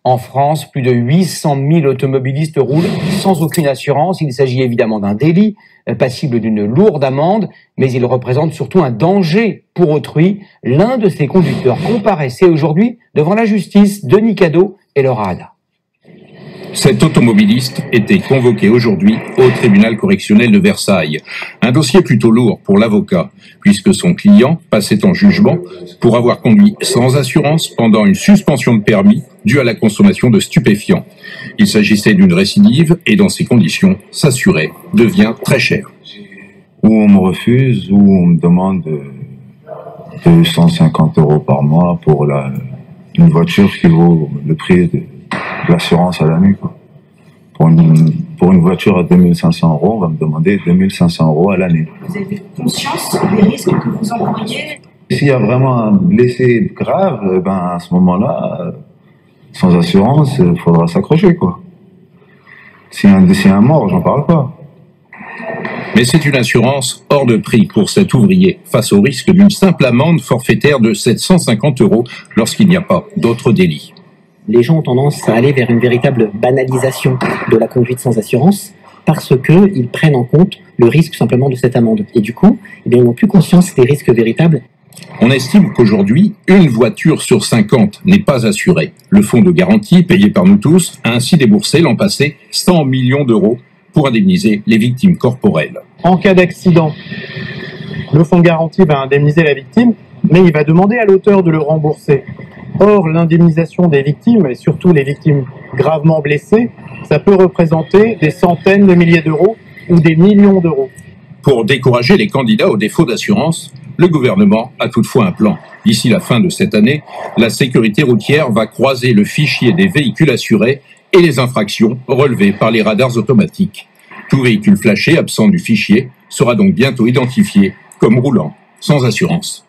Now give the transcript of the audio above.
En France, plus de 800 000 automobilistes roulent sans aucune assurance. Il s'agit évidemment d'un délit, passible d'une lourde amende, mais il représente surtout un danger pour autrui. L'un de ces conducteurs comparaissait aujourd'hui devant la justice. Denis Cadot et Laura Ada. Cet automobiliste était convoqué aujourd'hui au tribunal correctionnel de Versailles. Un dossier plutôt lourd pour l'avocat, puisque son client passait en jugement pour avoir conduit sans assurance pendant une suspension de permis due à la consommation de stupéfiants. Il s'agissait d'une récidive et dans ces conditions, s'assurer devient très cher. Ou on me refuse, ou on me demande 250 € par mois pour une voiture qui vaut le prix de l'assurance à l'année, quoi. Pour une voiture à 2500 €, on va me demander 2500 € à l'année. Vous avez conscience des risques que vous encourriez? S'il y a vraiment un blessé grave, à ce moment-là, sans assurance, il faudra s'accrocher, quoi. Si un mort, j'en parle pas. Mais c'est une assurance hors de prix pour cet ouvrier, face au risque d'une simple amende forfaitaire de 750 € lorsqu'il n'y a pas d'autres délits. Les gens ont tendance à aller vers une véritable banalisation de la conduite sans assurance parce qu'ils prennent en compte le risque simplement de cette amende. Et du coup, ils n'ont plus conscience des risques véritables. On estime qu'aujourd'hui, une voiture sur 50 n'est pas assurée. Le fonds de garantie, payé par nous tous, a ainsi déboursé l'an passé 100 millions d'euros pour indemniser les victimes corporelles. En cas d'accident, le fonds de garantie va indemniser la victime, mais il va demander à l'auteur de le rembourser. Or, l'indemnisation des victimes, et surtout les victimes gravement blessées, ça peut représenter des centaines de milliers d'euros ou des millions d'euros. Pour décourager les candidats au défaut d'assurance, le gouvernement a toutefois un plan. D'ici la fin de cette année, la sécurité routière va croiser le fichier des véhicules assurés et les infractions relevées par les radars automatiques. Tout véhicule flashé absent du fichier sera donc bientôt identifié comme roulant sans assurance.